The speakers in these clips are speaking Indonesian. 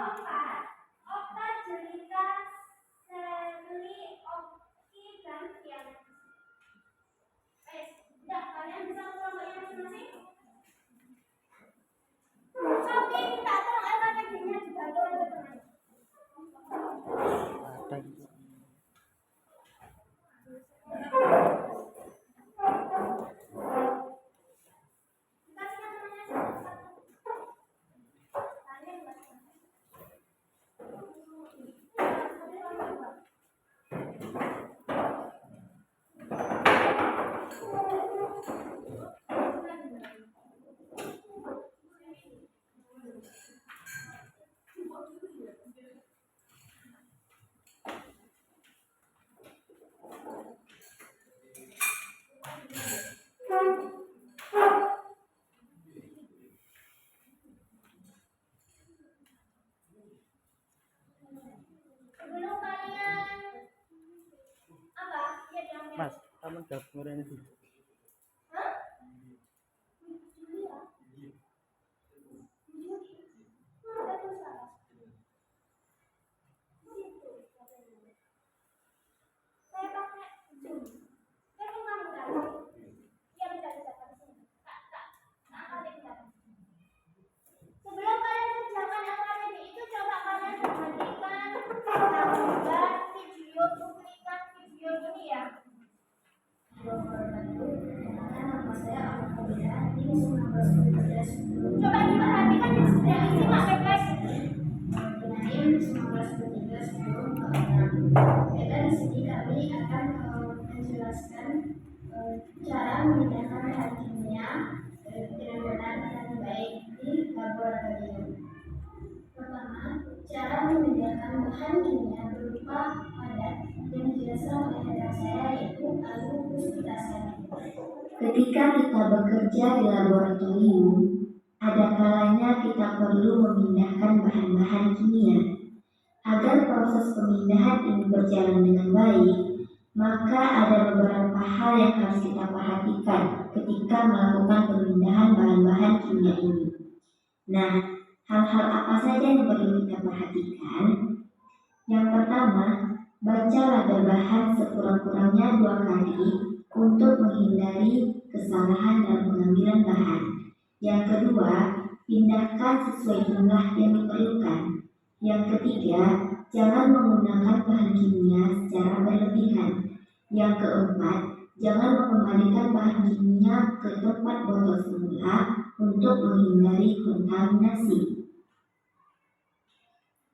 keempat, okta, jelita, seli, oki, dan kiamat. Udah, kalian bisa kelompoknya masing-masing? Oke, kita tolong alfabetnya dibagi oleh teman. Mas, kamu gabung ini dulu. Sebelum kalian kerjakan alfabet itu, coba kalian perhatikan gambar video cuplikan video ini ya. Coba diperhatikan dan sudah disimak baik-baik. Dari sini kami akan menjelaskan cara memindahkan bahan kimia dengan benar dan baik di laboratorium. Pertama, cara memindahkan bahan kimia berupa padat yang dijelaskan oleh rekan saya yaitu alur puspitase. Ketika kita bekerja di laboratorium, ada kalanya kita perlu memindahkan bahan-bahan kimia. Agar proses pemindahan ini berjalan dengan baik, maka ada beberapa hal yang harus kita perhatikan ketika melakukan pemindahan bahan-bahan kimia ini. Nah, hal-hal apa saja yang perlu kita perhatikan? Yang pertama, baca lada bahan sekurang-kurangnya 2 kali untuk menghindari kesalahan dalam pengambilan bahan. Yang kedua, pindahkan sesuai jumlah yang diperlukan. Yang ketiga, jangan menggunakan bahan kimia secara berlebihan. Yang keempat, jangan mengembalikan bahan kimia ke tempat botol semula untuk menghindari kontaminasi.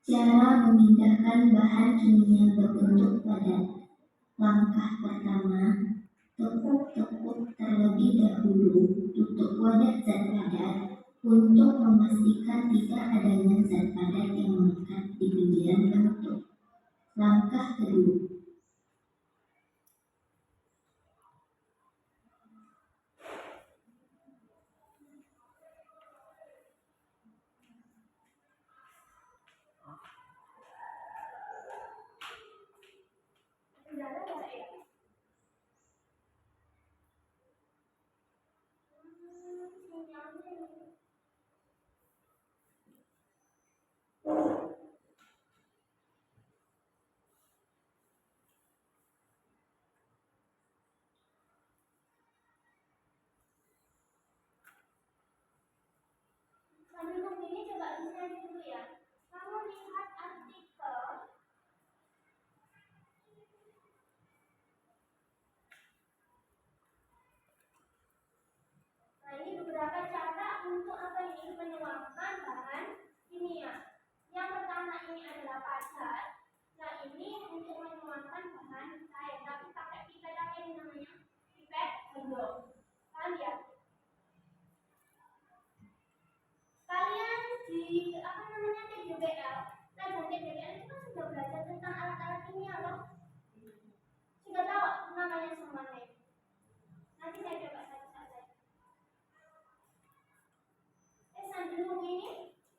Cara memindahkan bahan kimia berbentuk padat. Langkah pertama, tepuk-tepuk terlebih dahulu tutup wadah zat padat untuk memastikan tidak adanya zat padat yang melekat di pinggiran penutup. Langkah kedua, Sambil nunggu ini coba lihat dulu ya. Kamu lihat artikel. Nah, ini beberapa cara untuk apa ini menuangkan bahan kimia. Yang pertama ini adalah padat. Nah, ini untuk menuangkan bahan air, tapi pakai pipet apa ini namanya? Pipet gendong. Paham ya? Kalian di apa namanya TBL, pelajaran TBL itu kan sudah belajar tentang alat-alat kimia loh. Sudah tahu namanya semuanya. Nanti saya coba satu-satu. Sambil nunggu ini,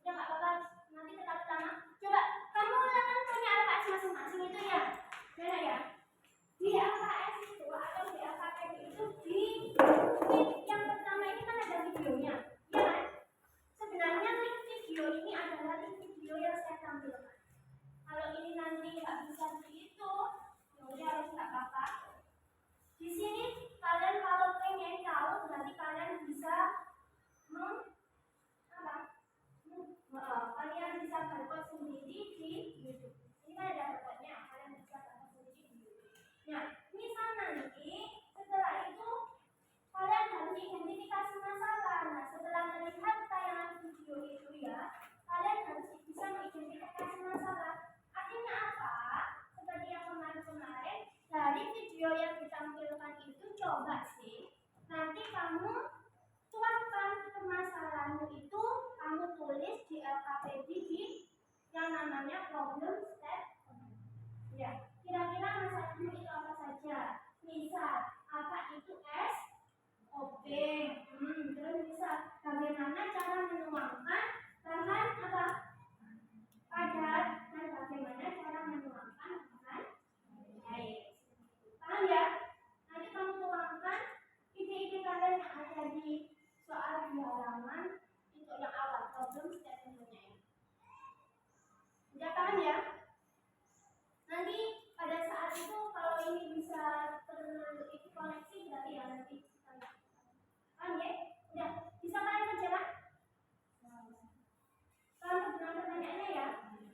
ya nggak apa-apa. Nanti tetap sama. Coba kamu ulangan punya alat masing-masing itu ya, benar ya? tampilkan. Kalau ini nanti nggak bisa begitu, ya udah harus nggak apa-apa. Di sini kalian kalau pengen tahu berarti kalian bisa kalian bisa berbuat sendiri di YouTube. Ini kan ada berbuatnya, kalian bisa berbuat sendiri di YouTube. Nah, misal nanti setelah itu kalian harus identifikasi masalah. Nah, setelah melihat tayangan video itu ya, kalian harus bisa mengidentifikasi masalah. Artinya apa? Seperti yang kemarin-kemarin, dari video yang ditampilkan itu coba sih, nanti kamu tuangkan permasalahanmu itu, kamu tulis di LKPD di yang namanya problem statement. Ya, kira-kira masalahmu itu apa saja? Misal, apa itu SOP? Terus misal, bagaimana cara menuangkan bahan apa? Padat, dan bagaimana cara menuangkan bahan air. Paham ya? Nanti kamu tuangkan ide-ide kalian yang ada di soal di halaman untuk yang awal problem statementnya ya. Udah paham ya? Nanti pada saat itu kalau ini bisa terkoneksi berarti ya nanti kita lihat. Paham ya? Udah bisa kalian kerjakan? Kalau dengan pertanyaannya ya,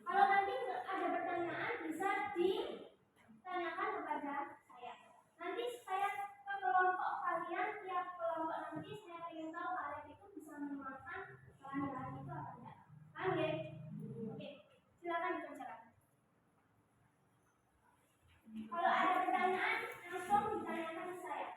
kalau nanti ada pertanyaan bisa ditanyakan kepada saya. Nanti saya ke kelompok kalian, tiap kelompok nanti saya ingin tahu kalian itu bisa menemukan bahan-bahan itu apa enggak. Paham ya? Oke, silakan dikerjakan. Kalau ada pertanyaan langsung ditanyakan ke saya.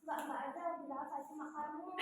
Enggak ada, bilang saya cuma kamu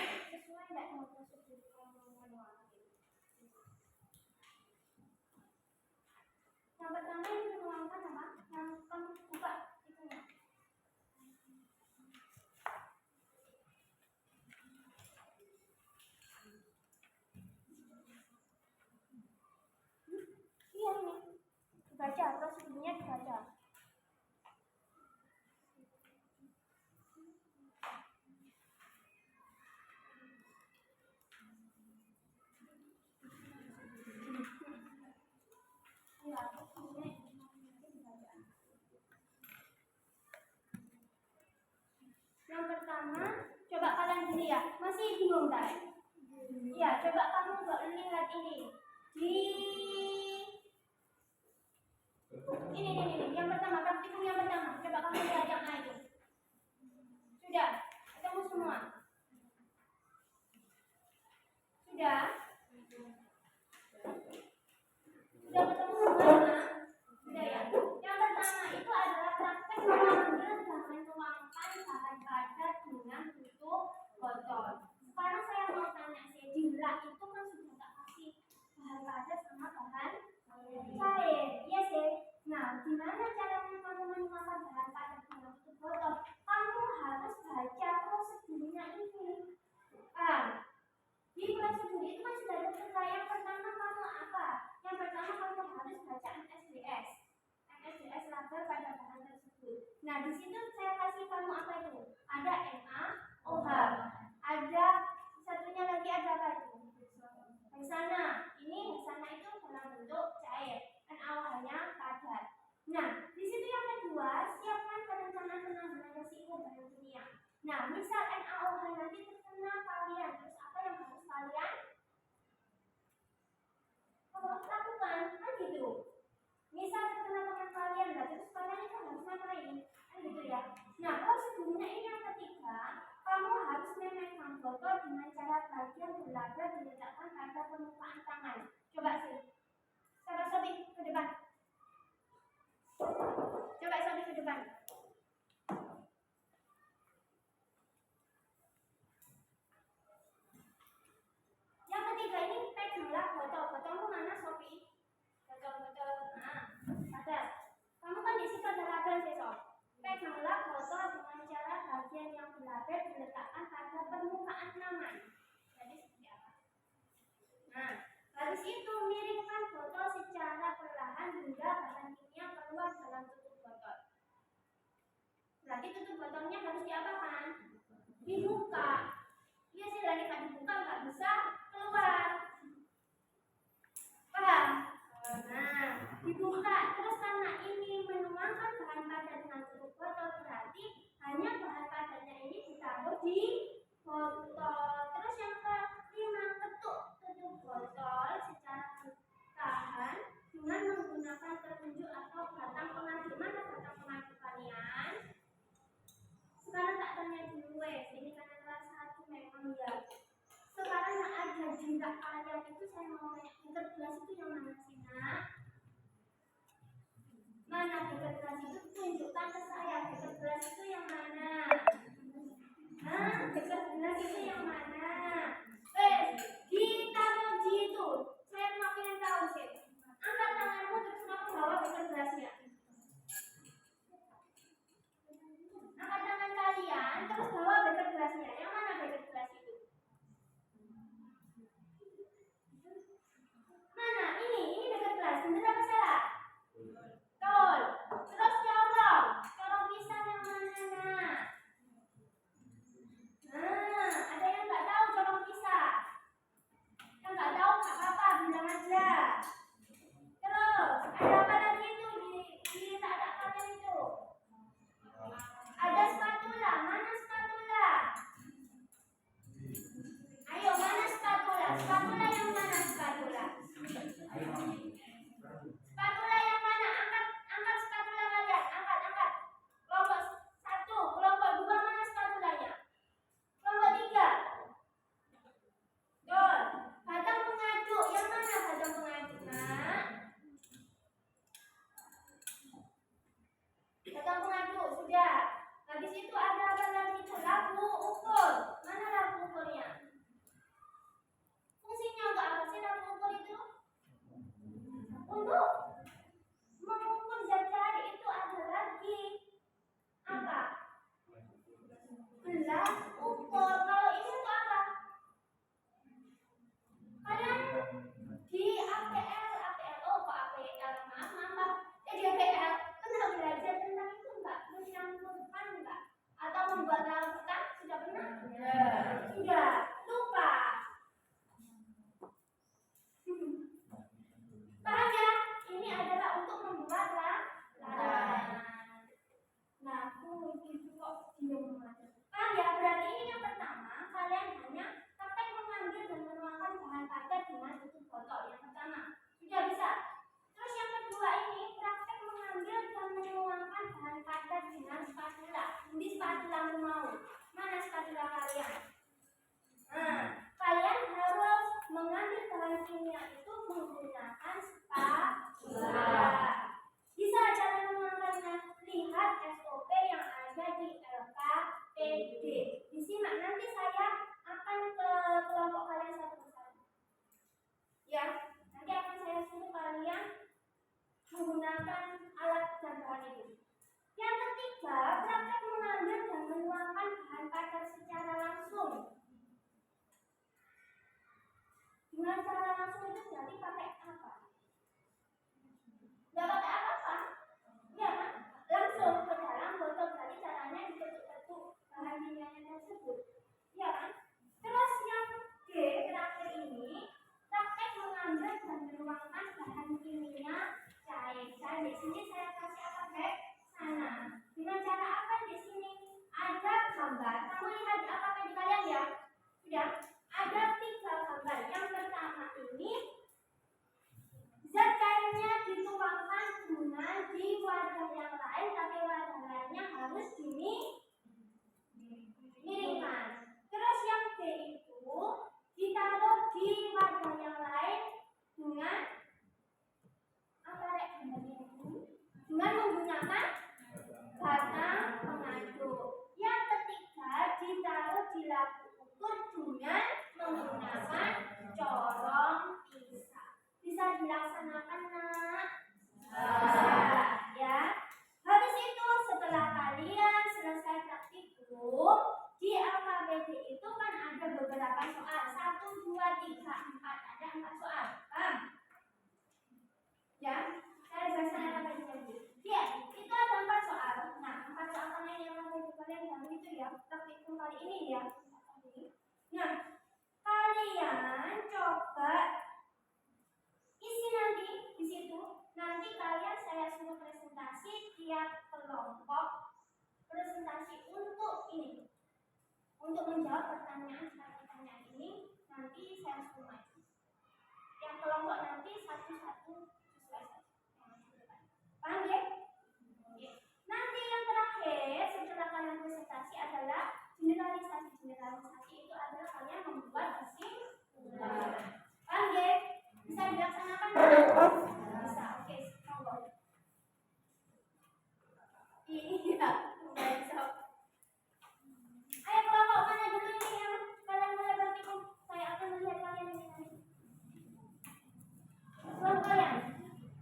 Gitu ya. Masih bingung kan? Ya, coba kamu lihat ini. Ini. Yang pertama, praktikum yang pertama. Coba kamu lihat yang A itu. Sudah? Ketemu semua? Sudah? Sudah ketemu semua? Sudah ya? Yang pertama itu adalah praktek mengambil dan menuangkan bahan padat dengan tutup botol. Sekarang saya mau tanya Sedila, itu kan sudah tak kasih bahan padat sama bahan cair, iya sih. Nah, gimana caranya kamu menuangkan bahan padat dengan tutup botol? Kamu harus baca prosedurnya ini. Di prosedur itu kan sudah ada cerita. Yang pertama kamu apa? Yang pertama kamu harus baca MSDS laba pada bahan tersebut. Nah, di situ saya kasih kamu apa itu? Ada NaOH. Ada satunya lagi ada apa itu? Hexana. Ini hexana itu dalam bentuk cair. NaOH-nya padat. Nah, di situ yang kedua, siapkan perencanaan penanganan risiko bahan kimia. Nah, misal NaOH nanti terkena kalian, terus apa yang harus kalian lakukan? Kan gitu. Misal terkena teman kalian, terus kalian itu harus ngapain? Kan gitu ya. Nah, prosedurnya ini yang ketiga, kamu harus memecahkan botol dengan cara bagian berlaba diletakkan pada permukaan tangan. Coba sih. Coba Sobi ke depan. Coba Sobi ke depan. Yang ketiga ini peganglah botol. Botolmu mana Sobi? Botol. Nah, ada. Kamu kan di situ ada label sih Sob. Peganglah botol dengan cara bagian yang berlabel diletakkan pada permukaan tangan. Jadi seperti apa? Nah, habis itu miringkan botol secara perlahan hingga bahan kimia keluar dalam tutup botol. Berarti tutup botolnya harus diapakan? Dibuka. Iya sih, lagi nggak dibuka nggak bisa keluar. Paham? Nah, dibuka. Terus karena ini menuangkan bahan padat dengan tutup botol, berarti hanya bahan padatnya ini ditaruh di botol. Terus yang kelima, ketuk tutup botol secara bertahan dengan menggunakan telunjuk atau batang pengadu. Mana batang pengadu kalian? Sekarang tak tanya dulu ini karena kelas 1 memang ya. Sekarang yang ada di kalian itu saya mau tanya, beker gelas itu yang mana sih nak? Mana beker gelas itu? Tunjukkan ke saya, beker gelas itu yang mana? Beker gelas itu yang mana? Ditaruh di itu. Saya cuma pengen tahu sih. Angkat tanganmu terus kamu bawa beker gelasnya. Angkat tangan kalian terus bawa beker gelasnya. Yang mana beker gelas itu? Mana? Ini beker gelas. Bener apa salah? Betul. Terus corong pisang yang mana nak? ukur dengan menggunakan corong pisau. Bisa dilaksanakan, Nak? Bisa, ya. Habis itu setelah kalian selesai praktikum di LKPD itu kan ada beberapa soal, 1, 2, 3, 4, ada 4 soal, paham? Ya, saya jelaskan LKPD lagi. Ya, itu ada 4 soal. Nah, 4 soal kalian yang ada di kalian yang itu ya, praktikum kali ini ya. Nah, kalian coba isi nanti di situ. Nanti kalian saya suruh presentasi tiap kelompok, presentasi untuk ini, untuk menjawab pertanyaan ini. Nanti saya suruh maju. Yang kelompok nanti satu-satu sesuai saja. Paham ya? Nanti yang terakhir setelah kalian presentasi adalah generalisasi. Generalisasi itu adalah kalian membuat kesimpulan. Paham ya? Bisa dilaksanakan? Bisa. Oke, monggo. Iya, besok. Ayo kelompok mana dulu ini yang kalian mulai praktikum? Saya akan melihat kalian di sini. Kelompok kalian,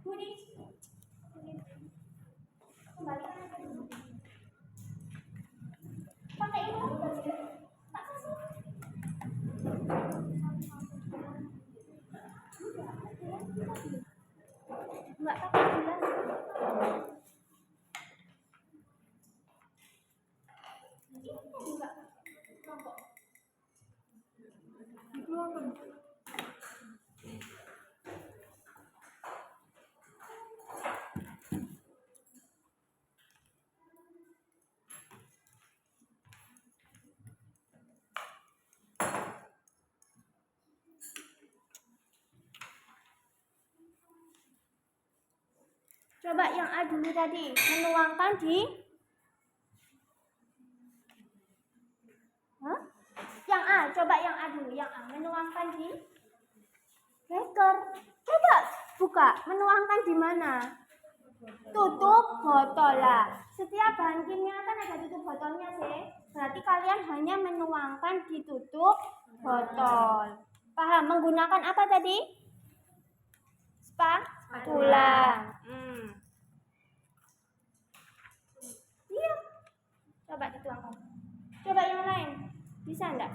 Budi. Kembalikan aja dulu. Pakai ini aja. Tak kasih. Enggak pakai jelas. Ini enggak kelompok. Coba yang A dulu tadi, menuangkan di Yang A, coba yang A dulu, yang A menuangkan di beker. Coba buka, menuangkan di mana? Tutup botol lah. Setiap bahan kimia kan ada tutup botolnya sih. Berarti kalian hanya menuangkan di tutup botol. Paham? Menggunakan apa tadi? Spatula. Iya. Coba dituangkan. Coba yang lain. Bisa enggak?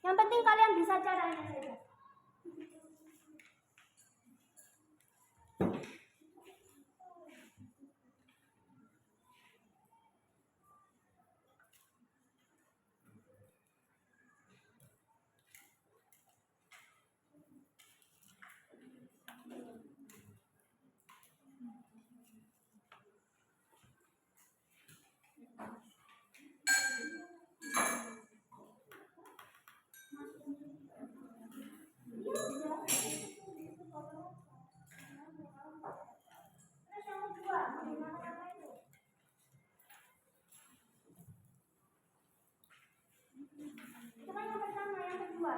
Yang penting kalian bisa caranya saja. Terus yang kedua, menggunakan apa itu? Coba yang pertama, yang kedua.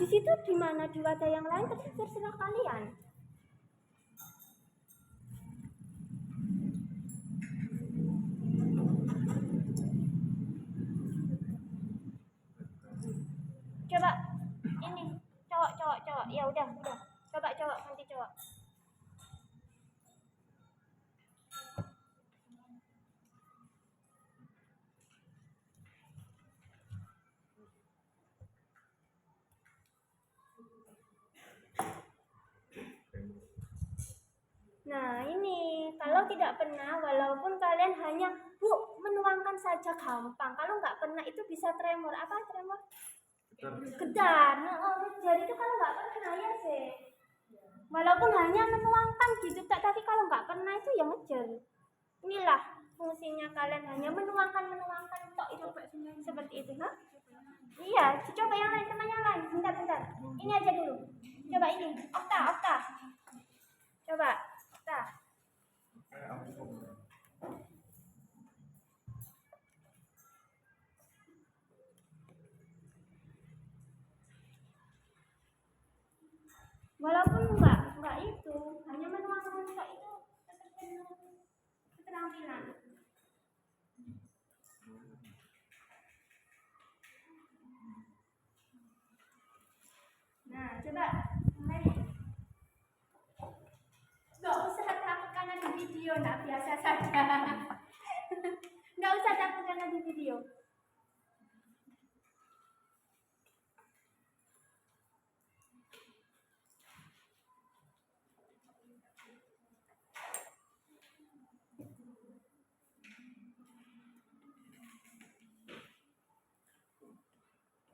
Di situ di mana di wadah yang lain terserah kalian. Coba ini cowok. Ya udah. Coba cowok, nanti cowok. Nah ini, kalau tidak pernah, walaupun kalian hanya menuangkan saja gampang. Kalau nggak pernah itu bisa tremor. Apa tremor? Gedar. Jadi itu kalau nggak pernah ya sih. Walaupun hanya menuangkan gitu, tapi kalau nggak pernah itu ya ngejar. Inilah fungsinya kalian hanya menuangkan tok itu seperti itu, ha? Iya, coba yang lain, teman yang lain. Bentar. Ini aja dulu. Coba ini, Okta, Okta. Coba, Okta. Walaupun enggak itu, hanya menuangkan muka itu tetap penuh keterampilan. Nah, coba mulai. Nggak usah takut karena di video, nak biasa saja. Nggak usah takut karena di video.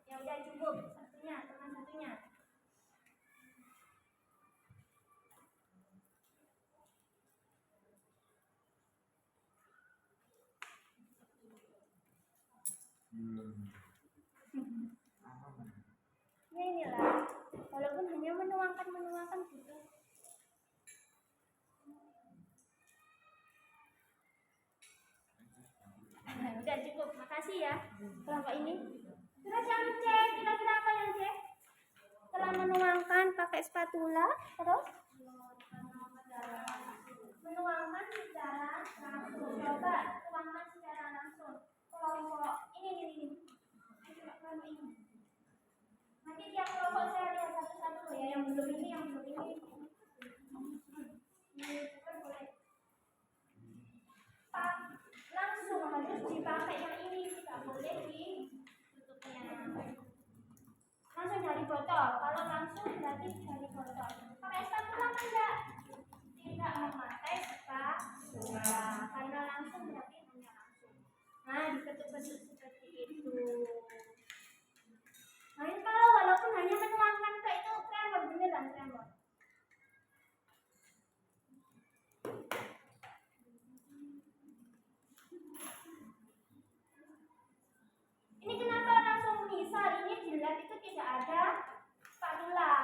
Ya udah cukup satunya, teman satunya. Ya inilah, walaupun hanya menuangkan gitu. Nah, udah cukup, makasih ya. Kelompok ini. Terus yang C, kira-kira apa yang C? Setelah menuangkan pakai spatula, terus menuangkan secara langsung. Coba tuangkan secara langsung. Kelompok ini. Coba kelompok ini. Nanti tiap kelompok saya lihat satu-satu ya, yang belum ini. Boleh. Langsung harus dipakai yang ini, tidak boleh ditutupnya. Langsung dari botol. Kalau langsung berarti dari botol. Pakai spatula apa enggak? Tidak memakai spatula. Karena langsung berarti hanya langsung. Nah, diketuk-ketuk seperti itu. Nah, ini kalau walaupun hanya menuangkan kayak itu tremor, beneran tremor. Ini kenapa langsung misal ini dilihat itu tidak ada spatula.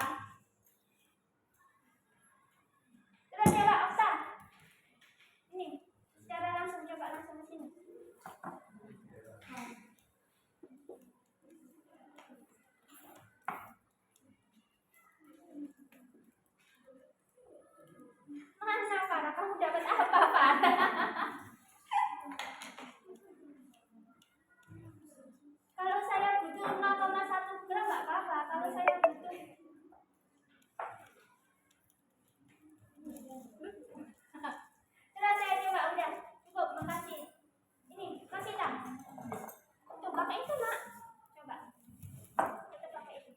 Terus coba Okta. Ini secara langsung, coba langsung ke sini. Mana Farah, kamu dapat apa Farah? Kalau saya butuh 0,1 gram nggak apa-apa. Kalau saya butuh terus saya coba udah cukup, makasih. Ini masih tak? Tuh pakai itu nak. Coba. Kita pakai itu.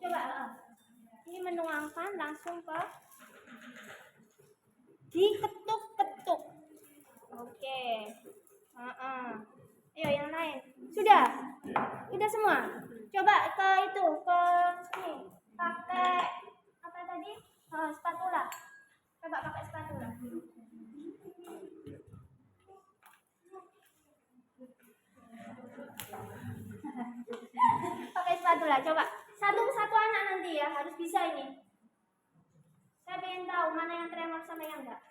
Coba ini menuangkan langsung ke diketuk-ketuk. Oke. Ayo yang lain. Sudah semua. Coba ke itu, ke sini. Pakai apa tadi? Spatula. Coba pakai spatula. Pakai spatula, coba. Satu anak nanti ya, harus bisa ini. Saya pengen tahu mana yang tremor sama yang enggak.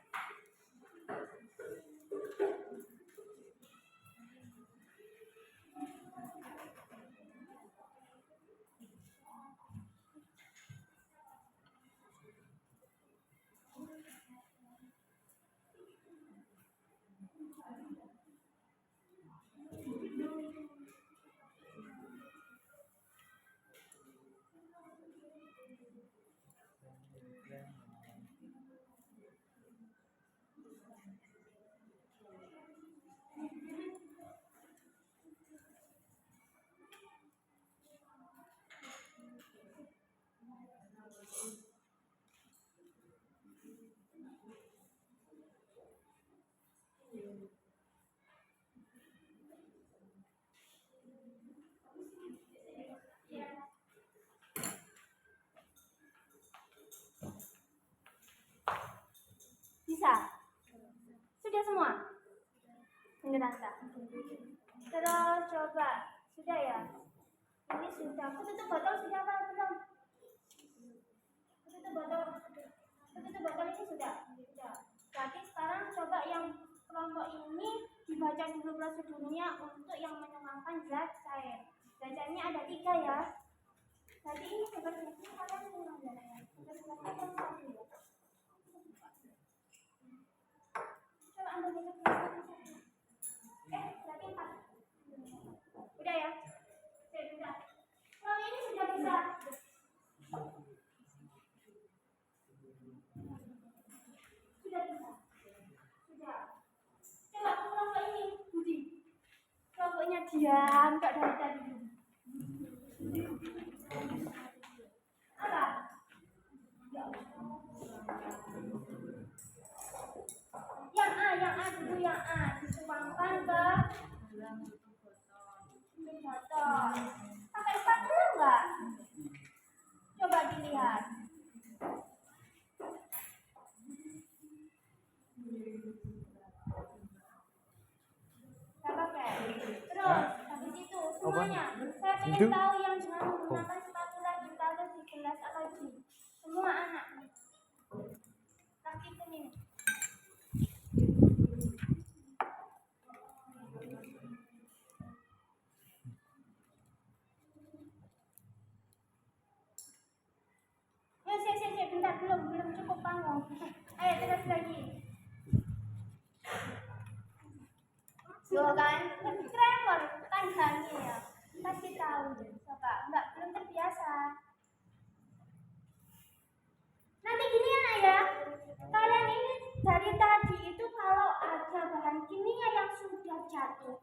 semua? Beneran tak? Terus coba, sudah ya? Ini sudah. Aku tutup botol sudah apa belum? Tutup botol ini sudah. Sudah. Berarti sekarang coba yang kelompok ini dibaca dulu prosedurnya untuk yang menuangkan zat cair. Zat cairnya ada 3 ya. Jadi ini sebenarnya kalian mengenal ya. Sebenarnya kan satu ya. Coba ambil minum. Berarti 4. Udah ya? Sudah. Kalau ini sudah bisa. Sudah bisa. Sudah. Coba kelompok ini, Budi. Kelompoknya diam, enggak dari tadi. Apa? Yang A dulu yang A dituangkan ke botol. Pakai spatula enggak? Coba dilihat. Enggak pakai. Terus habis itu semuanya. Saya ingin tahu yang dengan menggunakan spatula ditaruh di gelas apa sih? Semua anak. Kaki kuning. Bentar, belum cukup panggung. Ayo terus lagi. Loh kan, tremor kan Hani ya. Pasti tahu deh. Coba, enggak belum terbiasa. Nanti gini ya Nak ya. Kalian ini dari tadi itu kalau ada bahan kimia yang sudah jatuh,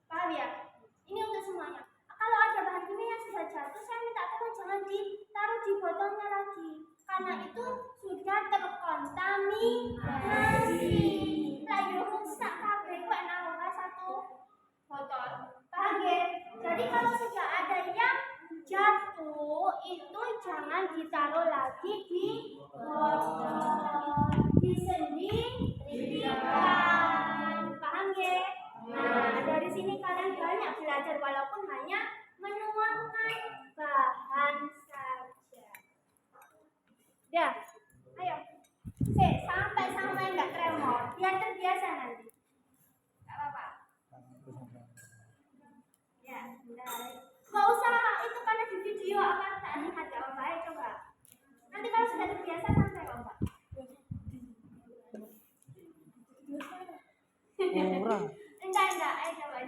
paham ya? Ini untuk semuanya. Kalau ada bahan kimia yang sudah jatuh, saya minta tolong jangan ditaruh di botolnya lagi. Karena itu sudah terkontaminasi. Lalu rusak kabeh kok enak satu botol. Paham ya? Jadi kalau sudah ada yang jatuh itu jangan ditaruh lagi di botol. Disendirikan. Paham ya? Nah, dari sini kalian banyak belajar walaupun hanya menuangkan bahan saja. Ya, ayo. Sampai enggak tremor, biar terbiasa nanti. Enggak apa-apa. Ya, sudah. Enggak usah itu karena di video akan tak lihat ya, Om. Ayo coba. Nanti kalau sudah terbiasa sampai Om. Kurang. Enggak. Ayo coba.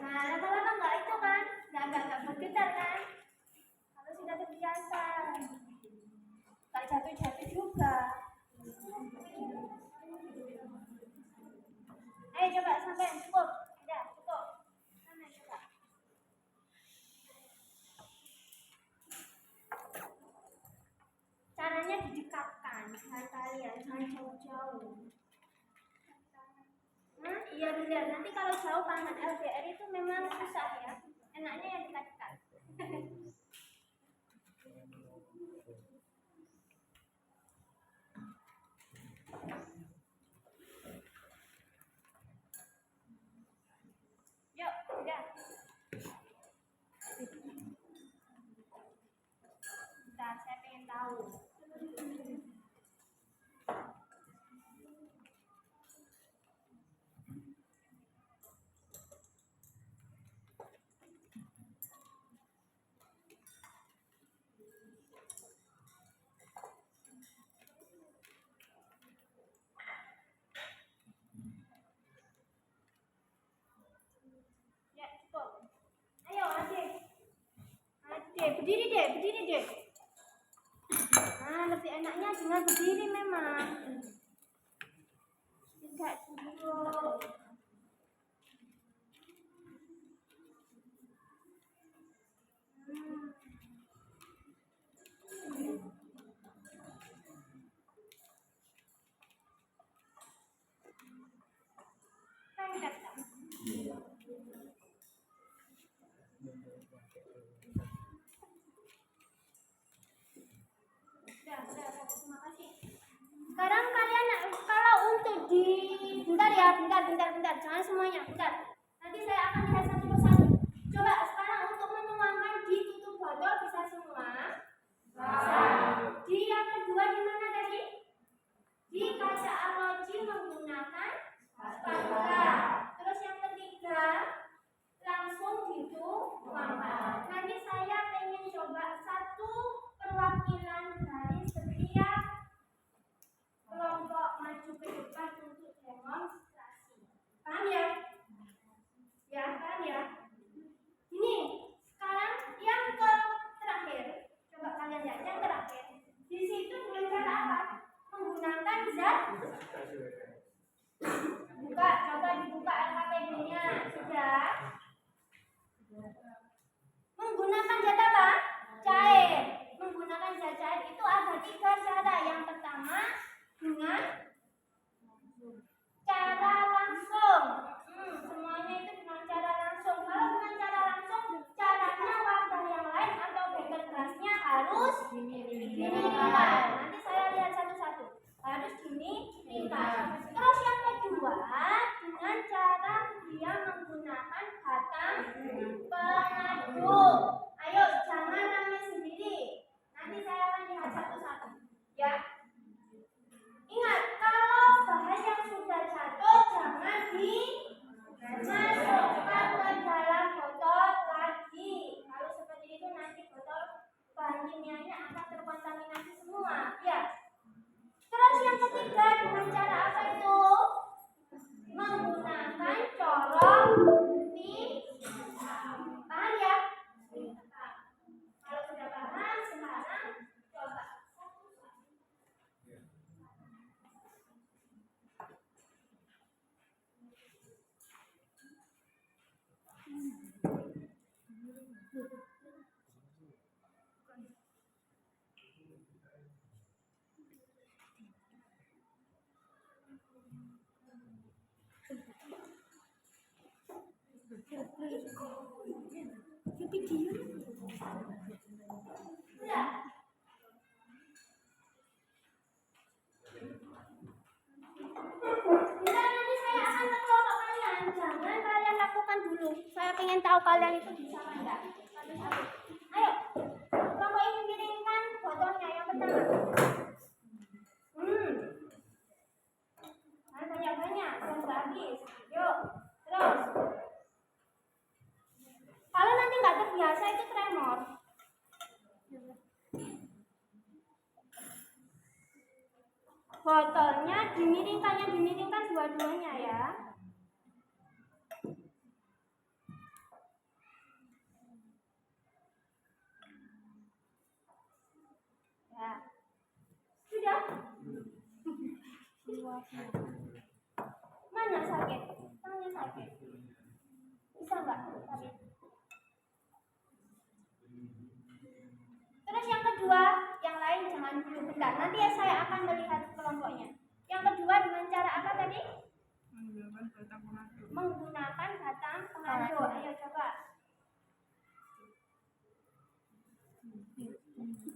Nah, lama-lama enggak itu kan? Enggak bergetar kan? Kalau sudah terbiasa. Enggak jatuh-jatuh juga. Ayo coba sampai cukup. Udah, cukup. Sana coba. Caranya didekatkan dengan kalian, jangan jauh-jauh. Iya benar. Nanti kalau jauh banget LDR itu memang susah ya. Enaknya yang dekat-dekat. Yuk, udah. Bentar, saya pengen tahu. Ya, cukup. Ayo, adik. Berdiri deh. Nah, lebih enaknya dengan berdiri memang. Tidak duduk. Udah, terima kasih. Sekarang kalian kalau untuk di bentar ya, bentar, jangan semuanya, bentar. Nanti saya akan lihat satu persatu. Coba sekarang untuk menuangkan di tutup botol bisa semua? Bisa. Di yang kedua di mana tadi? Di kaca arloji menggunakan spatula. Terus yang ketiga langsung dituangkan. Nanti saya pengen coba satu perwakilan dari setiap kelompok maju ke depan untuk demonstrasi. Paham ya? Ya, paham ya? Ini sekarang yang ke terakhir. Coba kalian lihat yang terakhir. Di situ tulisan apa? Menggunakan zat. Buka, coba dibuka LKPD-nya. Sudah. Menggunakan zat apa? Cair. Menggunakan zat cair itu ada 3 cara. Yang pertama dengan cara langsung. Semuanya itu dengan cara langsung. Kalau dengan cara langsung, caranya wadah yang lain atau beker gelasnya harus didinginkan. Nanti saya lihat satu-satu. Harus didinginkan. Terus yang kedua, dengan cara dia menggunakan batang pengaduk. Ayo, jangan rame sendiri. Nanti saya akan lihat satu-satu. Ya. Ingat, kalau bahan yang sudah jatuh jangan dimasukkan ke dalam botol lagi. Kalau seperti itu nanti botol bahan kimianya akan terkontaminasi semua. Ya. Terus yang ketiga dengan cara apa itu? Menggunakan corong pisau. Paham ya? Kalau sudah paham, sekarang coba. Sudah. Bentar, nanti saya akan ke kelompok kalian. Jangan kalian lakukan dulu. Saya pengen tahu kalian itu bisa apa enggak. Satu-satu. Ayo. Kelompok ini kirimkan botolnya yang pertama. Banyak-banyak. Dan nggak habis. Yuk. Terus. Kalau nanti nggak terbiasa itu tremor. Botolnya dimiringkan dua-duanya ya. Ya. Sudah? Mana sakit? Tangannya sakit. Bisa nggak? Terus yang kedua, yang lain jangan dulu, bentar. Nanti ya saya akan melihat kelompoknya. Yang kedua dengan cara apa tadi? Menggunakan batang pengaduk. Ayo coba.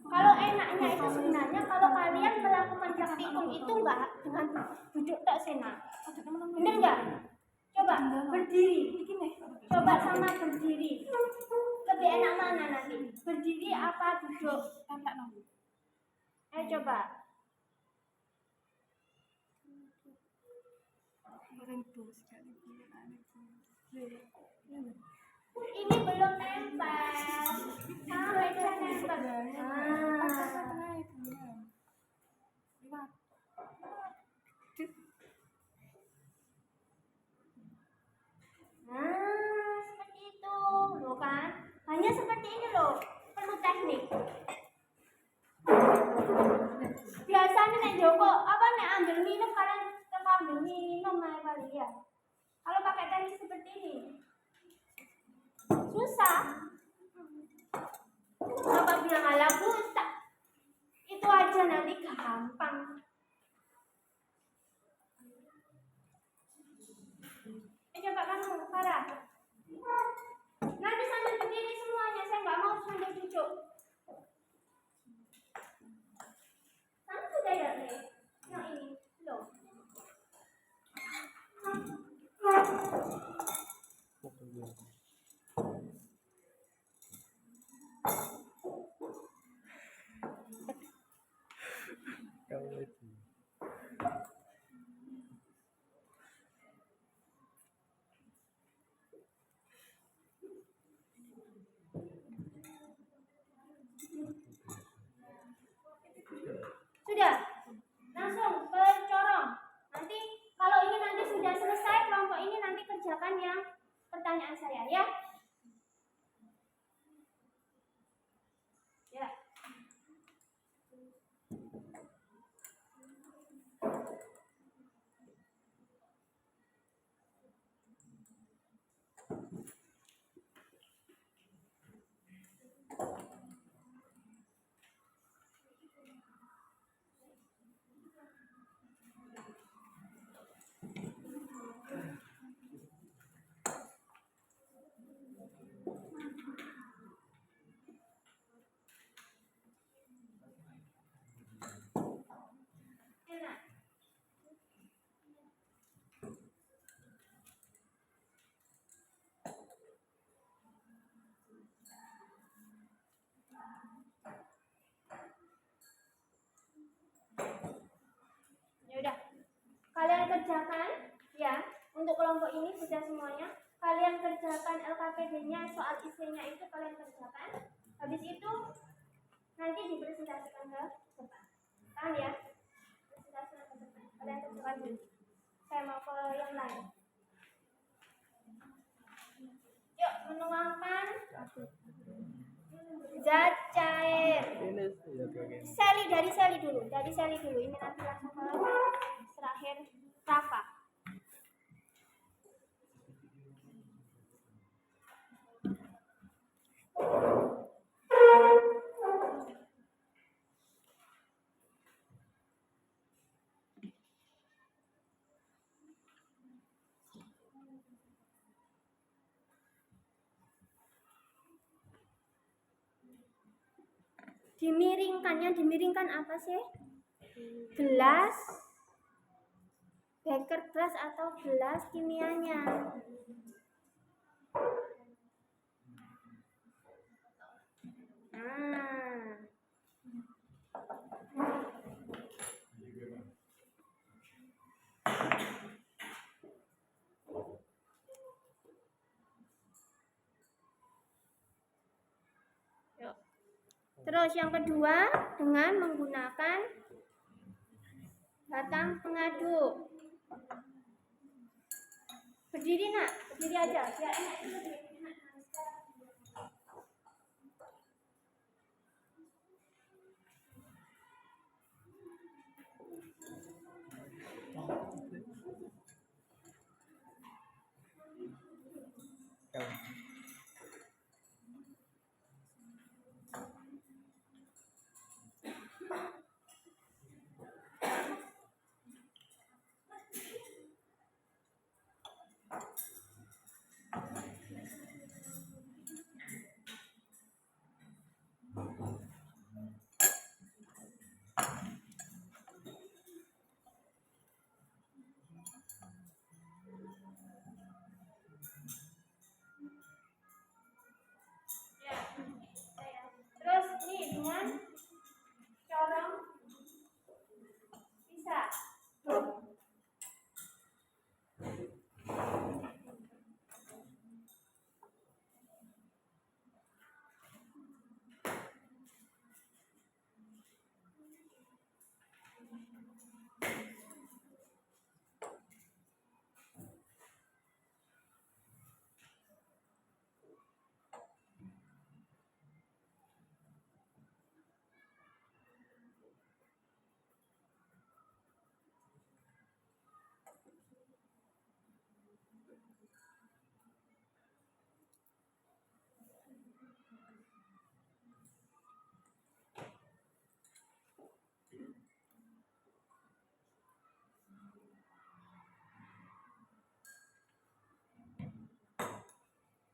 Kalau enaknya itu sebenarnya kalau kalian melakukan praktikum itu enggak dengan duduk tak senang. Bener enggak? Coba berdiri. Coba sama berdiri. Lebih enak mana nanti? Berdiri apa duduk? Ayo coba. Ini belum nempel. Sampai dia nempel. Seperti itu, loh kan? Hanya seperti ini loh, perlu teknik. Biasanya nek Joko, apa nek ambil minum kalian ambil minum aja kali ya. Kalau pakai teknik seperti ini, susah. Bapak bilang ala buta, itu aja nanti gampang. Coba kamu, saya ya. Ya. Enak. Ya udah. Kalian kerjakan ya. Untuk kelompok ini sudah semuanya. Kalian kerjakan LKPD-nya, soal isinya itu kalian kerjakan. Habis itu nanti dipresentasikan ke depan. Paham ya? Presentasikan ke depan. Kalian kerjakan dulu. Saya mau ke yang lain. Yuk, menuangkan zat cair. Ini ya bagian. Dari seli dulu. Ini nanti langsung ke terakhir Rafa. Dimiringkannya, dimiringkan apa sih? Gelas, beker gelas atau gelas kimianya. Nah. Yuk. Terus yang kedua dengan menggunakan batang pengaduk. Berdiri nak, berdiri aja biar enak itu berdiri. Terus nih dengan corong bisa.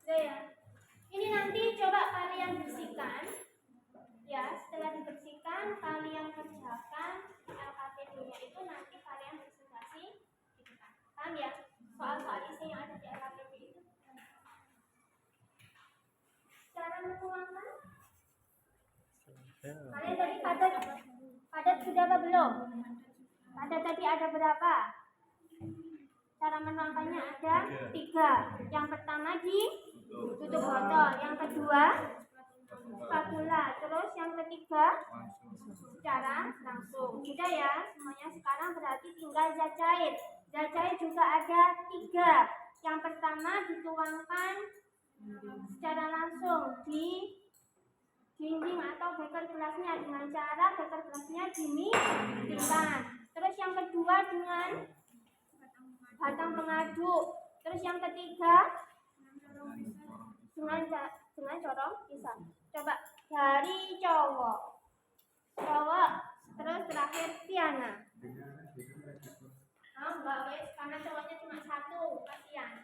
Udah ya. Ini nanti coba kalian bersihkan. Ya, setelah dibersihkan kalian kerjakan LKPD-nya itu nanti kalian presentasi di depan. Paham ya? Soal-soal isi yang ada di LKPD itu. Cara menuangkan. Kalian tadi padat sudah apa belum? Padat tadi ada berapa? Cara menuangkannya ada 3. Yang pertama di tutup botol, yang kedua spatula, terus yang ketiga secara langsung. Sudah ya semuanya. Sekarang berarti tinggal zat cair. Zat cair juga ada 3. Yang pertama dituangkan secara langsung di dinding atau beker gelasnya dengan cara beker gelasnya dimimpikan. Terus yang kedua dengan batang pengaduk. Terus yang ketiga dengan corong pisau. Coba dari cowok, terus terakhir Tiana. Oh, enggak guys, karena cowoknya cuma satu, kasihan.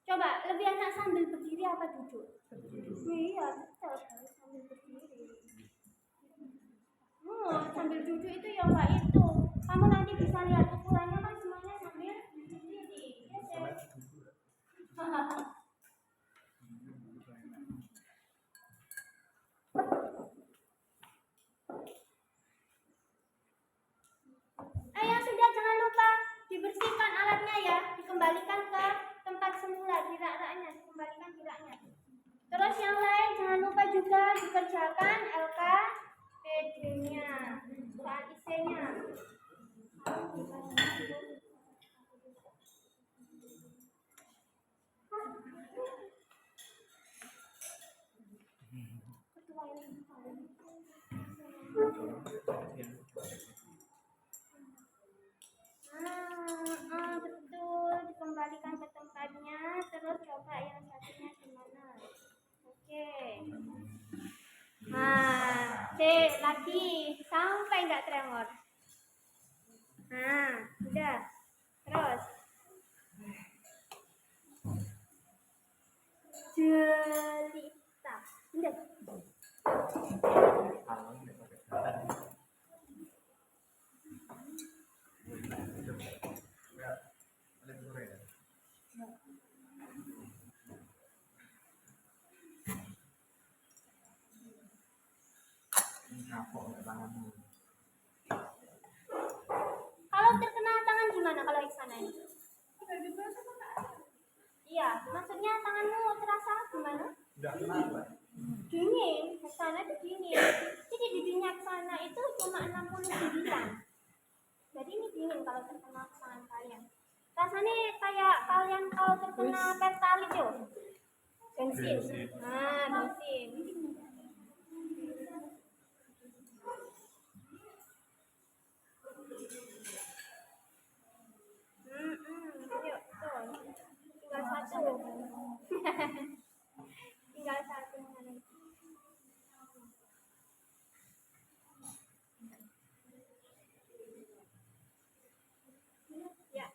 Coba lebih enak sambil berdiri apa duduk? Iya, tetap harus sambil berdiri. Sambil duduk itu ya Mbak itu. Kamu nanti bisa lihat ukurannya kan semuanya sambil berdiri. Yes, Ayo sudah, jangan lupa dibersihkan alatnya ya, dikembalikan ke tempat semula, dirak-raknya, dikembalikan diraknya. Terus yang lain jangan lupa juga dikerjakan LKPD-nya, bahan IC-nya. Betul, dikembalikan ke tempatnya. Terus coba yang satunya gimana? Oke. Nah, lagi sampai nggak tremor. Nah, udah. Terus jelita. Udah. Kalau terkena tangan gimana kalau Iksana ini? Iya, maksudnya tanganmu terasa gimana? Dingin, Iksana itu dingin. Jadi dindingnya Iksana itu cuma 69. Jadi ini dingin kalau terkena tangan kalian. Rasanya kayak kalian kalau terkena pertalit yo. Bensin. Nah, bensin. Yuk, tuh. Tinggal satu. Tinggal satu. Ya.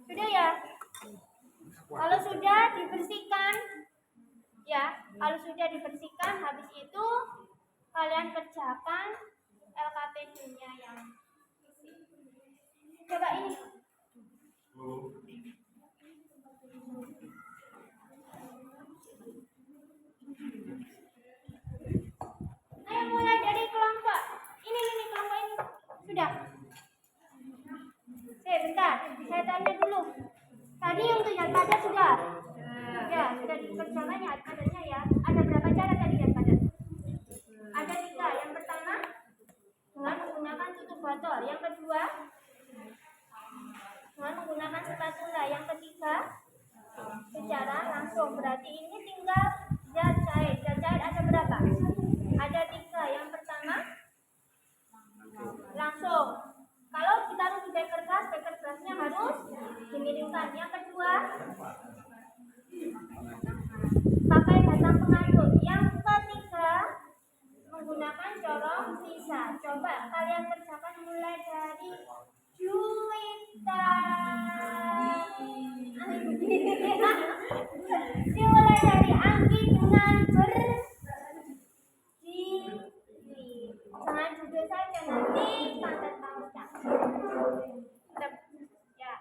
Sudah ya? Kalau sudah dibersihkan, ya, kalau sudah dibersihkan, habis itu kalian kerjakan LKPD-nya yang isi. Coba ini. Ayo mulai dari kelompok. Ini kelompok ini. Sudah. Bentar, saya tanya dulu. Tadi untuk yang padat sudah? Ya, sudah dikerjakan ya adanya ya. Ada berapa cara tadi yang padat? Ada 3. Yang pertama Betul. Yang kedua, menggunakan spatula. Yang ketiga, secara langsung. Berarti ini tinggal zat cair. Zat cair ada berapa? Ada 3. Yang pertama, langsung. Kalau ditaruh di beker gasnya harus dimiringkan. Yang kedua, pakai batang pengaduk. Yang ketiga, menggunakan corong sisa. Coba kalian kerjakan mulai dari Juwita. Dimulai dari Anggi dengan berdiri. Jangan duduk saja, nanti tanda taunya. Ya.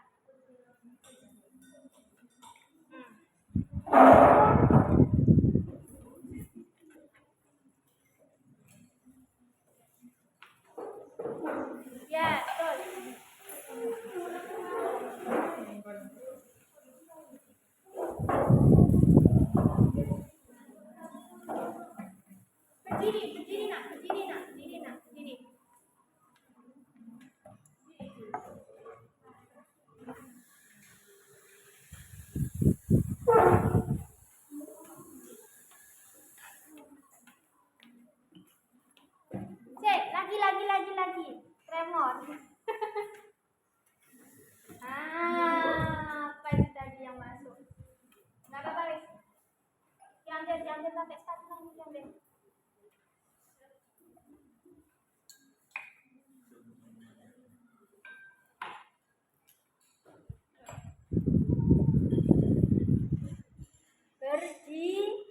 Ya, betul. Berdiri nak, berdiri. Cek, lagi. Tremor. Apa itu tadi yang masuk? Nggak apa-apa, Lis. Diambil pakai spatula, diambil. Berdiri.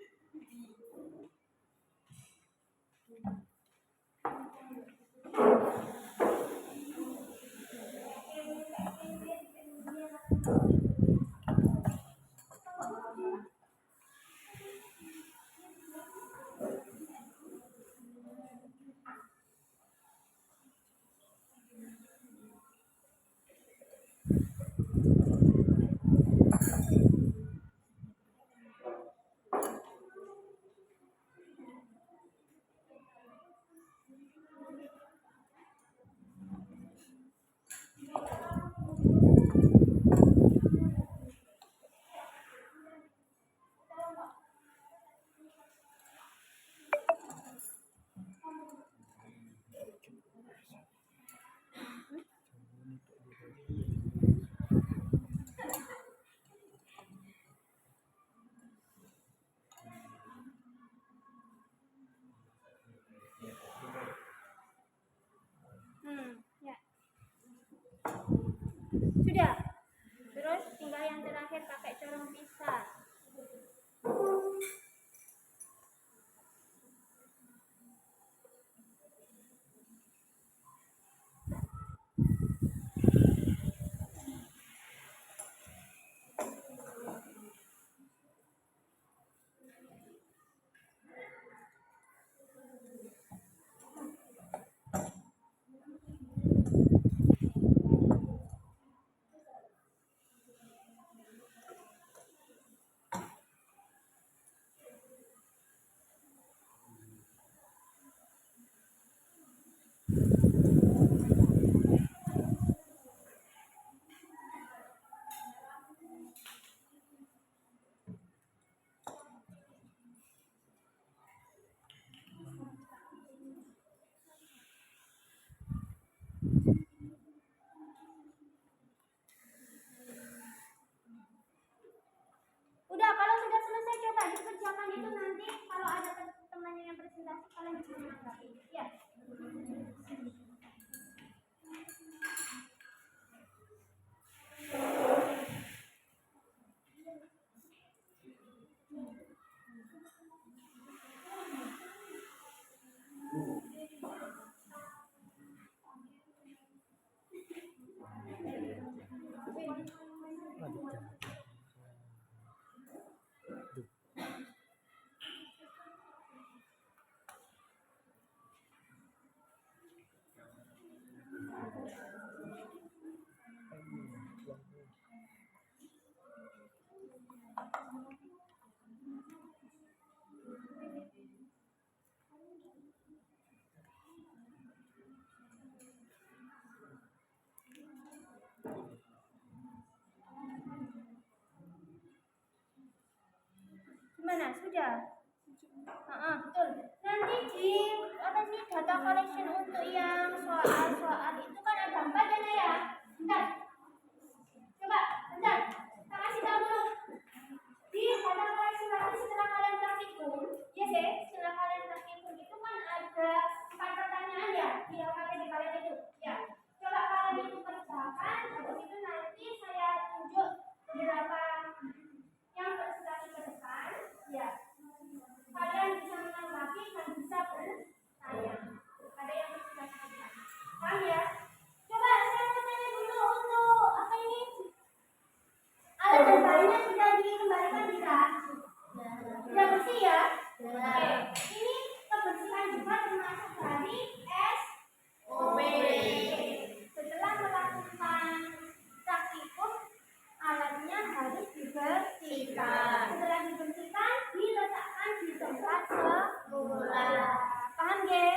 Ya. Sudah. Terus tinggal yang terakhir pakai corong pisah. Udah, kalau sudah selesai coba dikerjakan itu, nanti kalau ada temannya yang presentasi kalian bisa menanggapi. Ya. data collection untuk yang soal-soal itu kan ada 4 ya. Bentar. Coba, bentar. Kita kasih tahu dulu. Di data collection nanti setelah kalian praktikum, ya deh, setelah kalian praktikum itu kan ada 4 pertanyaan ya di LKPD kalian itu. Ya. Coba kalian itu kerjakan, habis itu nanti saya tunjuk beberapa yang presentasi ke depan. Ya. Kalian bisa menanggapi dan bisa bertanya. Ada yang presentasi ke depan. Paham ya? Coba saya mau tanya dulu untuk apa ini? Alat dan barangnya sudah dikembalikan tidak? Sudah bersih ya? Oke. Ini kebersihan juga termasuk dari SOP. Setelah melakukan praktikum, alatnya harus dibersihkan. Setelah dibersihkan, diletakkan di tempat semula. Paham ya?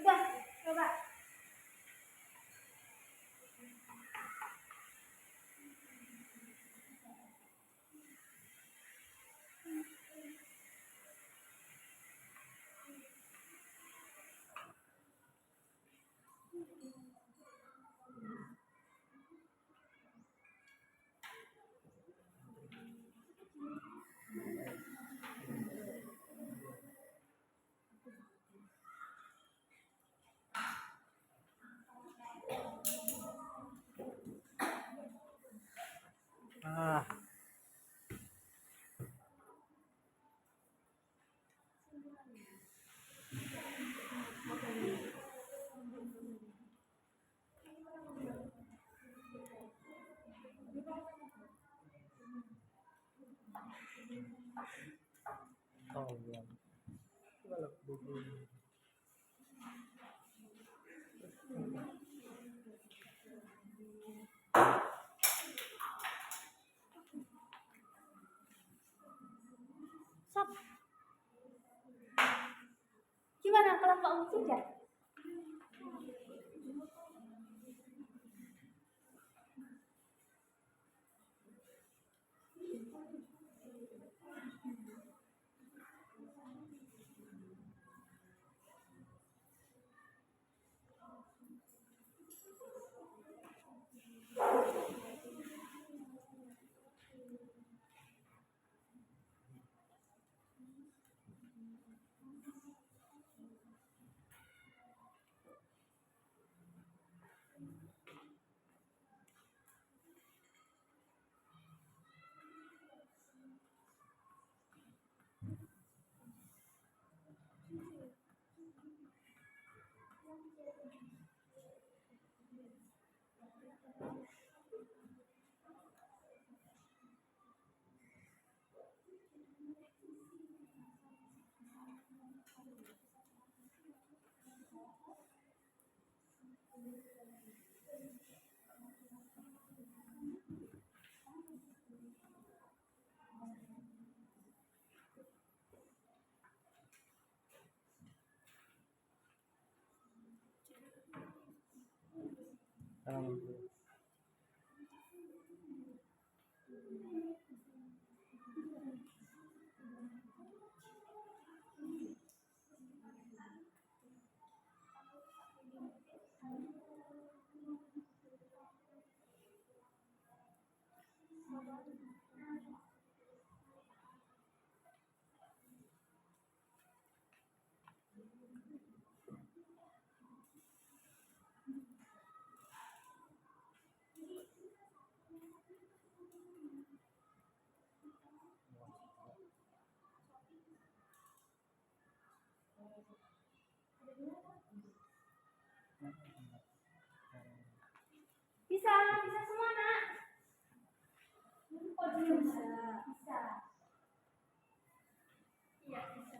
Udah, coba. Ah, oh ya. Kalau begini. Sob. Gimana kalau Pak sudah? Bisa semua nak. Oh belum bisa. Iya bisa.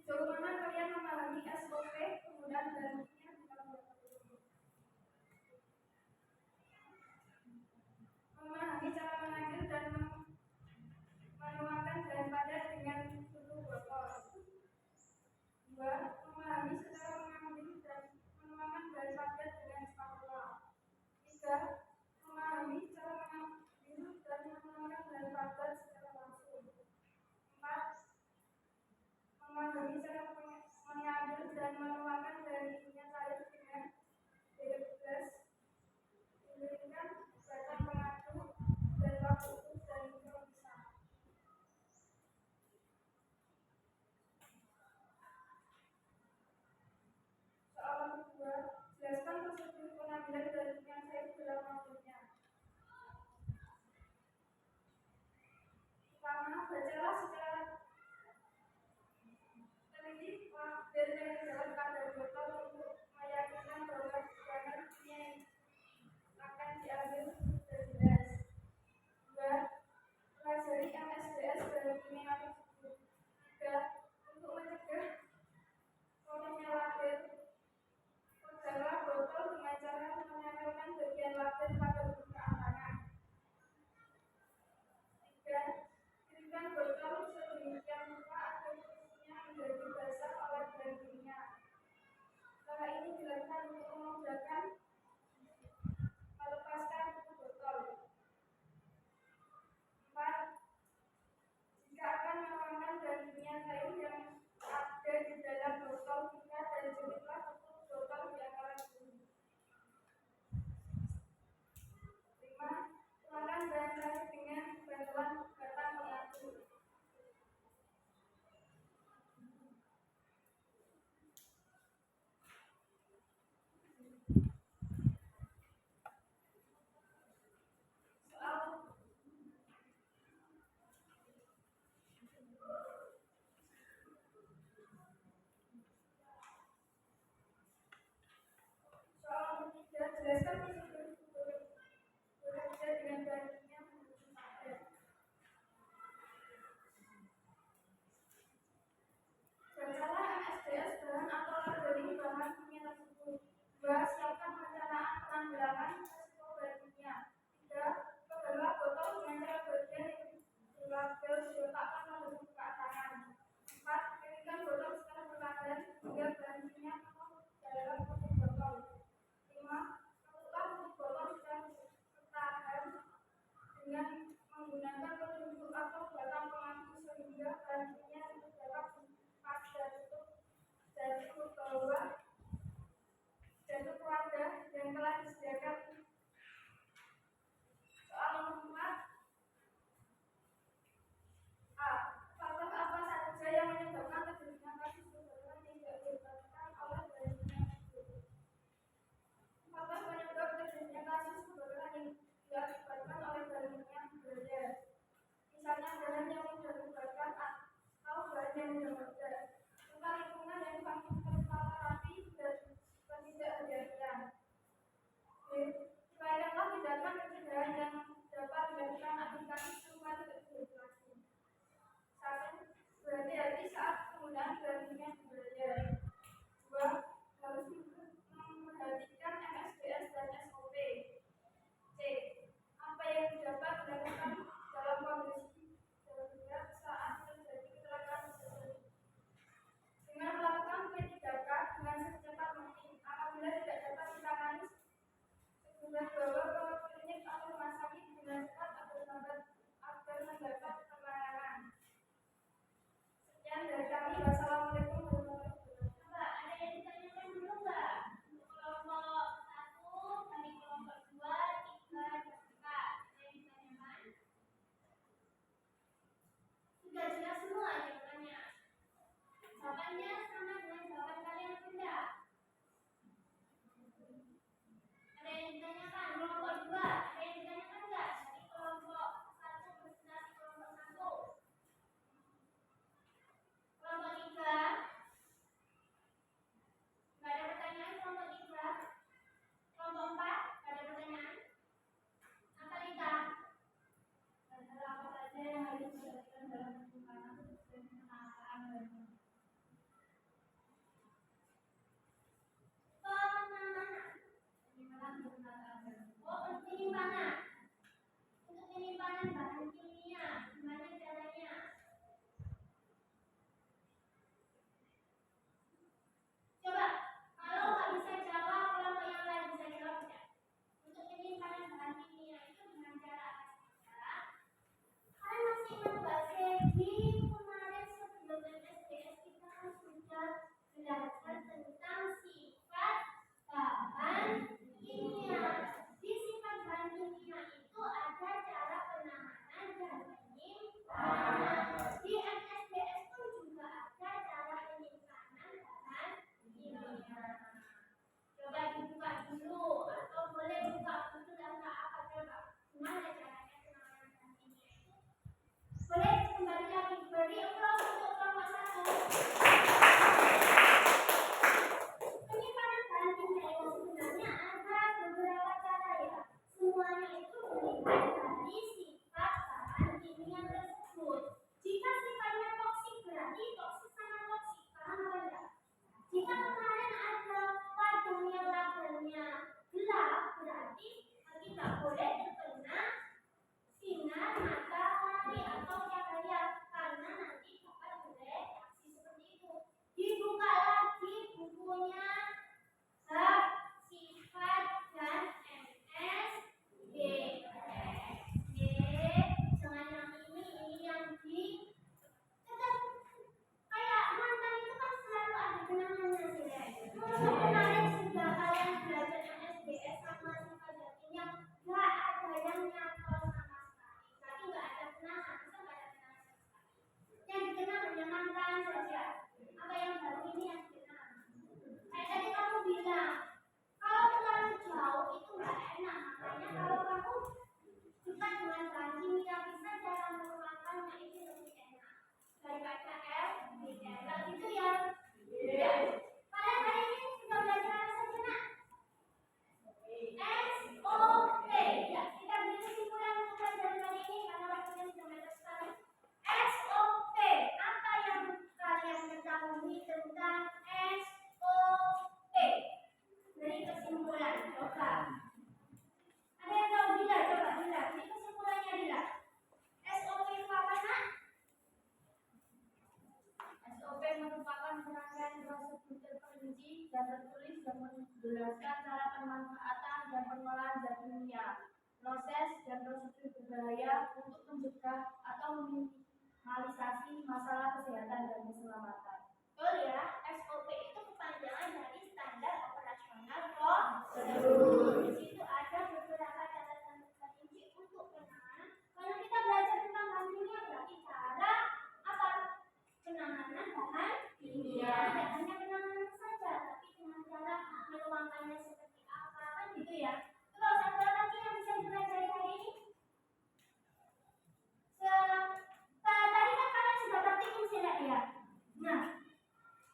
Sejauh mana kalian memahami SOP penggunaan bahan kimia di laboratorium? Memahami cara mengambil dan menuangkan bahan padat dengan tutup botol. 2. Memahami secara mengambil dan menuangkan bahan padat dengan spatula. 3. Memahami cara mengambil dan menuangkan bahan padat secara langsung. 4. Memahami cara mengambil dan menuangkan bahan kimia cair dengan bebas, diberikan batang pengaduk dan waktu utuh dan mikropisah. Soalan kedua, jelaskan prosedur pengambilan bahan kimia cair dalam modelnya. Pertama, bacalah secara teliti label yang terdapat pada botol untuk meyakinkan bahwa bahan kimia yang akan diambil sudah jelas. 2. Pelajari MSDS bahan kimia tersebut. 3. Untuk mencegah ronoknya label, peganglah botol dengan cara menempelkan bagian label pada permukaan tangan. 3. Keringkan botol sedemikian rupa agar posisinya menjadi basah oleh bahan kimia. Cara ini dilakukan untuk memudahkan melepaskan tutup botol. 4. Jika akan menuangkan bahan kimia cair yang ada di dalam botol kita dan jepitlah tutup botol di antara dulu. 5. Tuangkan bahan cair dengan bantuan batang pengaduk. Soal ketiga, jelaskan prosedur bekerja dengan bahan kimia menggunakan padat. Bacalah MSDS bahan atau labeling bahan kimia tersebut. 2. Siapkan perencanaan penanggulangan risiko bahan kimia. 3. Peganglah botol dengan cara bagian yang dilabel diletakkan pada permukaan tangan. 4. Keringkan botol secara perlahan hingga bahan kimia penuh dalam tutup botol. 5. Tutuklah tutup botol secara perlahan dengan menggunakan penunjuk atau batang pengaduk sehingga bahan kimia dapat pada tutup jatuh ke bawah, jatuh ke wadah yang telah disediakan. Soal nomor 4. A. Faktor apa saja yang menyebabkan terjadinya kasus kebakaran yang tidak disebabkan oleh bahan kimia tersebut? Faktor penyebab terjadinya kasus kebakaran yang diakibatkan oleh bahan kimia berbeda. Misalnya bahan yang mudah terbakar atau bahan yang mudah meledak. Serta lingkungan yang terpapar api dan ketidakhati-hatian. B. Uraikanlah tindakan pencegahan yang dapat dilakukan agar kasus serupa tidak terjadi lagi. 1. Berhati-hati saat penggunaan bahan kimia berbahaya. 2. Harus memperhatikan MSDS dan SOP. C. Apa yang dapat dilakukan dalam kondisi darurat saat terjadi kecelakaan tersebut? Dengan melakukan P3K dengan secepat mungkin. Apabila tidak dapat ditangani segera bawa ke klinik atau rumah sakit dengan cepat agar mendapat penanganan. Sekian dari kami. Wassalamualaikum warahmatullahi wabarakatuh. Mbak, ada yang ditanyakan dulu nggak? Untuk kelompok 1, dari kelompok 2, 3, dan 4. Ada yang ditanyakan? Sudah jelas semua jawabannya. Jawabannya sama dengan jawaban kalian atau tidak? Ada yang ditanyakan? Kelompok 2, ada yang ditanyakan nggak? Dari menggunakan zat kimia, proses dan prosedur berbahaya untuk mencegah atau meminimalisasi masalah kesehatan dan keselamatan. Betul ya, SOP itu kepanjangan dari standar operasional prosedur. Di situ ada beberapa catatan terperinci untuk penanganan. Kalau kita belajar tentang bahan kimia berarti cara apa? Penanganan bahan kimia. Tidak hanya penanganan saja, tapi dengan cara menuangkannya seperti apa kan gitu ya. Terus apa lagi yang bisa dipelajari hari ini? Tadi kan kalian sudah praktikum tidak ya? Nah,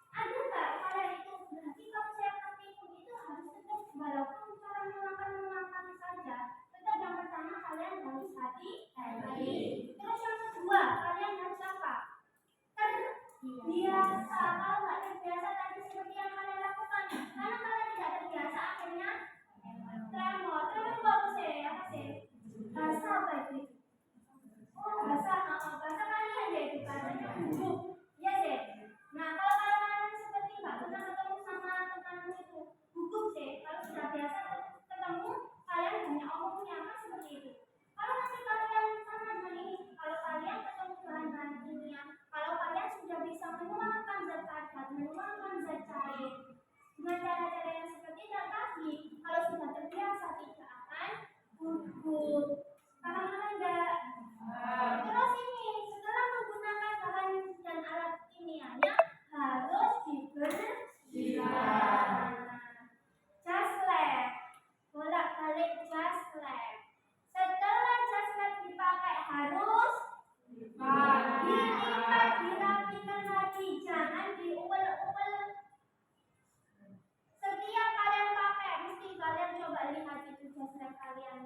ada nggak kalian itu berarti kalau saya praktikum itu harus tetap walaupun cara menuangkan saja, tetap yang pertama kalian harus hati-hati. Terus yang kedua kalian harus apa? Terbiasa. Kalau nggak terbiasa tadi seperti yang kalian lakukan, karena kalian tidak terbiasa akhirnya tremor. Tremor bagus ya, apa sih? Rasa apa itu? Oh, bahasa kalian ya itu bahasanya gugup, ya deh. Nah, kalau kalian seperti nggak pernah ketemu sama temanmu itu gugup sih. Kalau sudah biasa ketemu, kalian hanya omongnya kan seperti itu. Kalau nanti kalian sama dengan ini, kalau kalian ketemu bahan-bahan kimia, kalau kalian sudah bisa menuangkan zat padat, menuangkan zat cair dengan cara-cara yang seperti tadi, kalau sudah terbiasa tidak akan gugup. Paham enggak? Terus ini setelah menggunakan bahan dan alat kimianya harus dibersihkan. Jas lab, bolak-balik jas lab. Setelah jas lab dipakai harus dilipat, dirapikan lagi, jangan diuvel-uvel. Setiap kalian pakai, mesti kalian coba lihat itu jas lab kalian.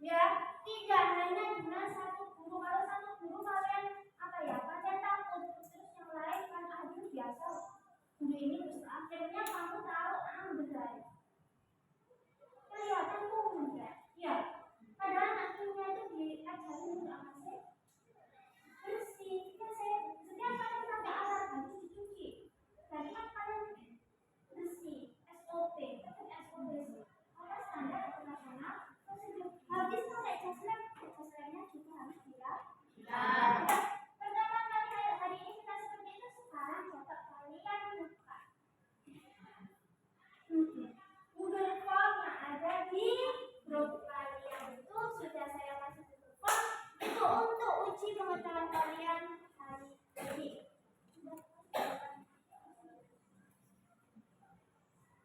Ya, tidak hanya dengan satu guru. Kalau satu guru kalian kalian takut, terus yang lain kan aduh biasa guru ini terus akhirnya kamu taruh benar. Kelihatan enggak? Ya, padahal anak kimia itu diajarin untuk apa sih? Bersih. Kan setiap kali pakai alat harus dicuci. Jadi kan kalian bersih. SOP, tetap SOP sih. Apa standar internasional? Habis pakai jas labnya juga harus dirapikan. Pertama kali hari ini kita seperti itu, sekarang coba kalian buka Google Form yang ada di grup kalian itu sudah saya kasih Google Form itu untuk uji pengetahuan kalian hari ini.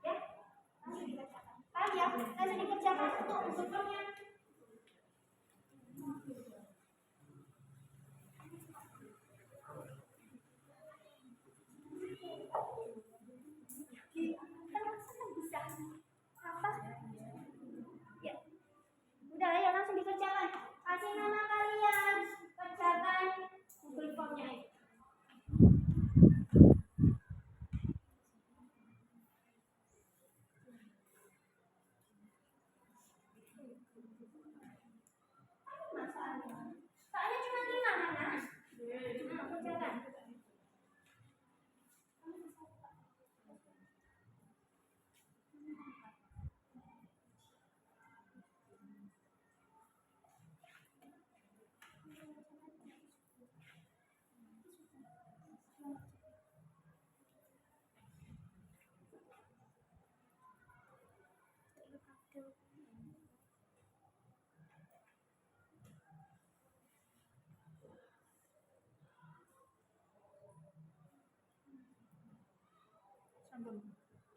Ya, langsung dikerjakan. Paham ya? Langsung dikerjakan untuk Google Formnya. Bisa apa? Ya, udah ya langsung dikerjakan. Kasih nama kalian, kerjakan Google Formnya itu. Soalnya cuma 5 mana? Kerjakan.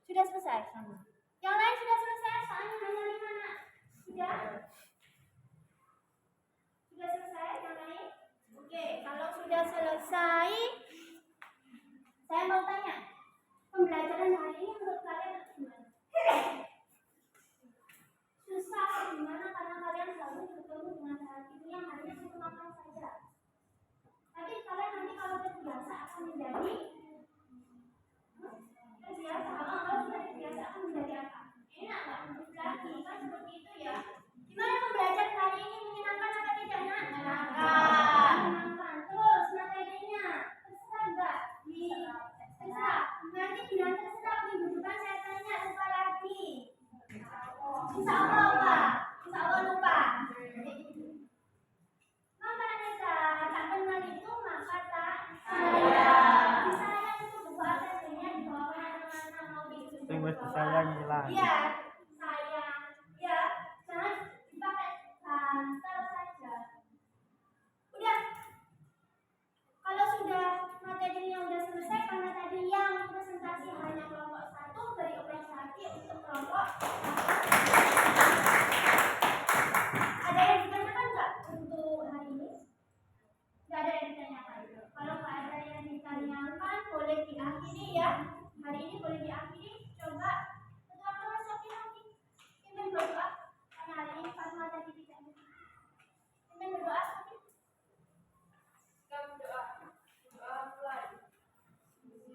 Sudah selesai? Yang lain sudah selesai, soalnya hanya 5 nak. Sudah? Sudah selesai yang lain? Oke, kalau sudah selesai, saya mau tanya, pembelajaran hari ini menurut kalian gimana? Susah gimana karena kalian selalu bertemu dengan bahan kimia yang hanya satu makan saja. Tapi kalian nanti kalau terbiasa akan menjadi terbiasa, kalau sudah terbiasa akan menjadi Insya Allah lupa. Insya Allah lupa. Maka Anissa, tak benar itu maka tak sayang. Disayang itu buat artinya di bawah mana mau bikin. Sing wis disayang hilang. Iya, sayang. Ya, jangan dipakai bantal saja. Udah. Kalau sudah materinya udah selesai karena tadi yang presentasi hanya kelompok 1 dari organisasi untuk kelompok. Ada yang ditanyakan nggak untuk hari ini? Nggak ada yang ditanyakan. Kalau nggak ada yang ditanyakan, boleh diakhiri ya. Hari ini boleh diakhiri. Coba ketua kelas Sofi nanti pimpin berdoa. Karena hari ini Fatma tadi tidak bisa. Pimpin berdoa Sofi. Kita berdoa. Doa mulai.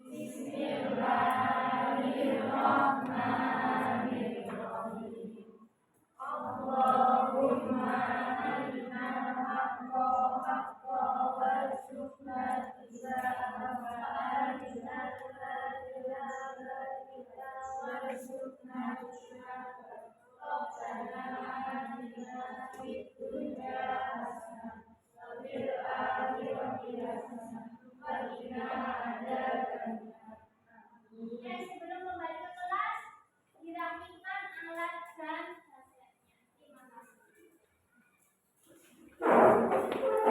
Bismillahirrahmanirrahim. Allahumma arina al-haqqa haqqa warzuqna ittiba'ahu wa arina al-batila batila warzuqna ijtinaba. Rabbana atina fid